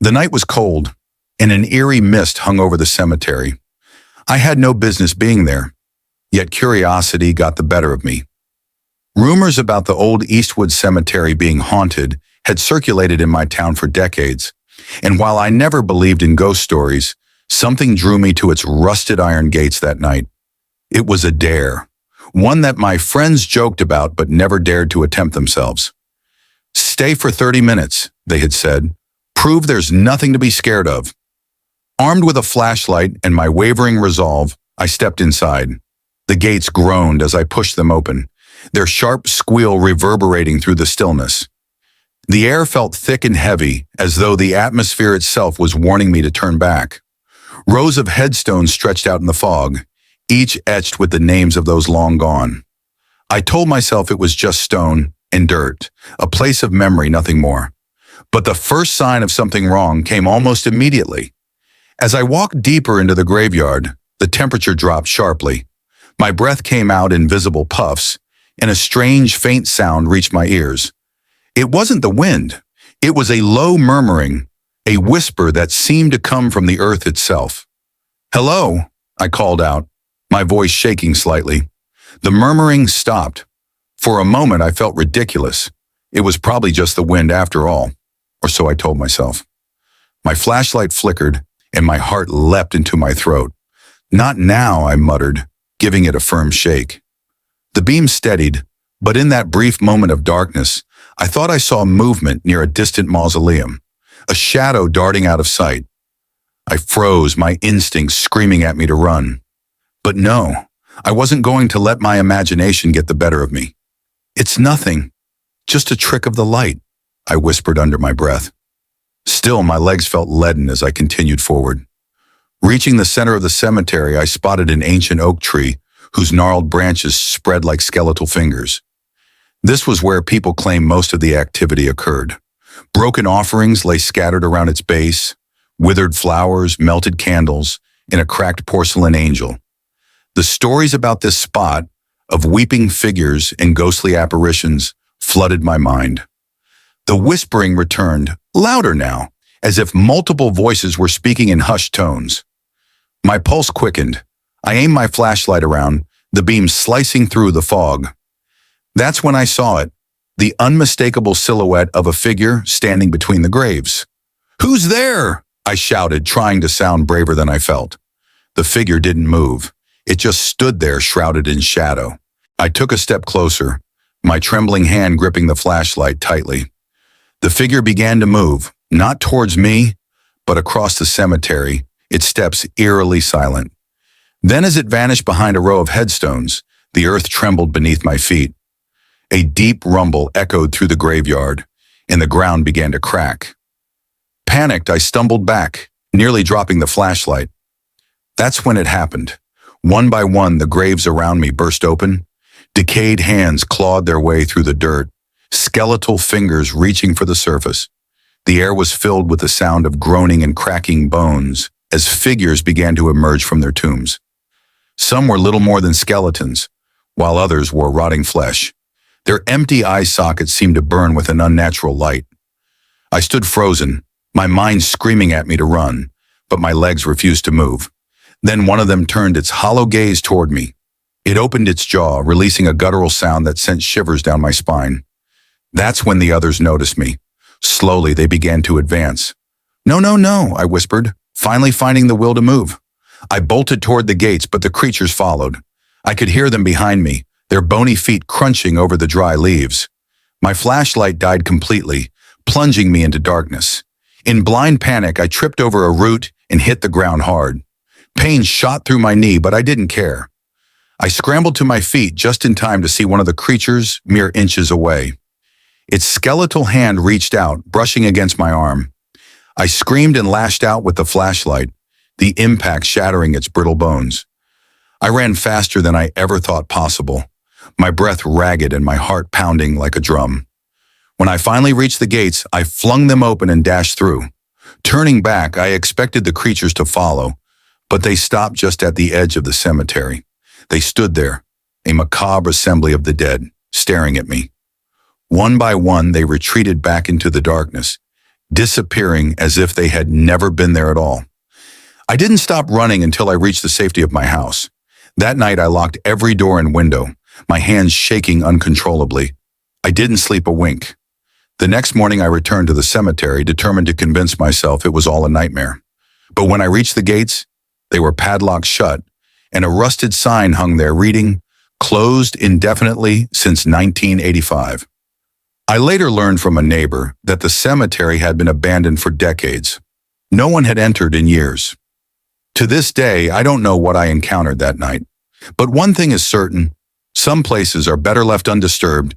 The night was cold, and an eerie mist hung over the cemetery. I had no business being there, yet curiosity got the better of me. Rumors about the old Eastwood Cemetery being haunted had circulated in my town for decades, and while I never believed in ghost stories, something drew me to its rusted iron gates that night. It was a dare, one that my friends joked about but never dared to attempt themselves. "Stay for 30 minutes," they had said. "Prove there's nothing to be scared of." Armed with a flashlight and my wavering resolve, I stepped inside. The gates groaned as I pushed them open, their sharp squeal reverberating through the stillness. The air felt thick and heavy, as though the atmosphere itself was warning me to turn back. Rows of headstones stretched out in the fog, each etched with the names of those long gone. I told myself it was just stone and dirt, a place of memory, nothing more. But the first sign of something wrong came almost immediately. As I walked deeper into the graveyard, the temperature dropped sharply. My breath came out in visible puffs, and a strange, faint sound reached my ears. It wasn't the wind. It was a low murmuring, a whisper that seemed to come from the earth itself. "Hello," I called out, my voice shaking slightly. The murmuring stopped. For a moment, I felt ridiculous. It was probably just the wind after all, or so I told myself. My flashlight flickered, and my heart leapt into my throat. "Not now," I muttered, giving it a firm shake. The beam steadied, but in that brief moment of darkness, I thought I saw movement near a distant mausoleum, a shadow darting out of sight. I froze, my instincts screaming at me to run. But no, I wasn't going to let my imagination get the better of me. "It's nothing, just a trick of the light," I whispered under my breath. Still, my legs felt leaden as I continued forward. Reaching the center of the cemetery, I spotted an ancient oak tree whose gnarled branches spread like skeletal fingers. This was where people claim most of the activity occurred. Broken offerings lay scattered around its base, withered flowers, melted candles, and a cracked porcelain angel. The stories about this spot, of weeping figures and ghostly apparitions, flooded my mind. The whispering returned, louder now, as if multiple voices were speaking in hushed tones. My pulse quickened. I aimed my flashlight around, the beam slicing through the fog. That's when I saw it, the unmistakable silhouette of a figure standing between the graves. "Who's there?" I shouted, trying to sound braver than I felt. The figure didn't move. It just stood there, shrouded in shadow. I took a step closer, my trembling hand gripping the flashlight tightly. The figure began to move, not towards me, but across the cemetery, its steps eerily silent. Then as it vanished behind a row of headstones, the earth trembled beneath my feet. A deep rumble echoed through the graveyard, and the ground began to crack. Panicked, I stumbled back, nearly dropping the flashlight. That's when it happened. One by one, the graves around me burst open. Decayed hands clawed their way through the dirt, skeletal fingers reaching for the surface. The air was filled with the sound of groaning and cracking bones as figures began to emerge from their tombs. Some were little more than skeletons, while others wore rotting flesh. Their empty eye sockets seemed to burn with an unnatural light. I stood frozen, my mind screaming at me to run, but my legs refused to move. Then one of them turned its hollow gaze toward me. It opened its jaw, releasing a guttural sound that sent shivers down my spine. That's when the others noticed me. Slowly, they began to advance. "No, no, no," I whispered, finally finding the will to move. I bolted toward the gates, but the creatures followed. I could hear them behind me, their bony feet crunching over the dry leaves. My flashlight died completely, plunging me into darkness. In blind panic, I tripped over a root and hit the ground hard. Pain shot through my knee, but I didn't care. I scrambled to my feet just in time to see one of the creatures mere inches away. Its skeletal hand reached out, brushing against my arm. I screamed and lashed out with the flashlight, the impact shattering its brittle bones. I ran faster than I ever thought possible, my breath ragged and my heart pounding like a drum. When I finally reached the gates, I flung them open and dashed through. Turning back, I expected the creatures to follow, but they stopped just at the edge of the cemetery. They stood there, a macabre assembly of the dead, staring at me. One by one, they retreated back into the darkness, disappearing as if they had never been there at all. I didn't stop running until I reached the safety of my house. That night, I locked every door and window, my hands shaking uncontrollably. I didn't sleep a wink. The next morning, I returned to the cemetery, determined to convince myself it was all a nightmare. But when I reached the gates, they were padlocked shut, and a rusted sign hung there reading, "Closed indefinitely since 1985. I later learned from a neighbor that the cemetery had been abandoned for decades. No one had entered in years. To this day, I don't know what I encountered that night. But one thing is certain, some places are better left undisturbed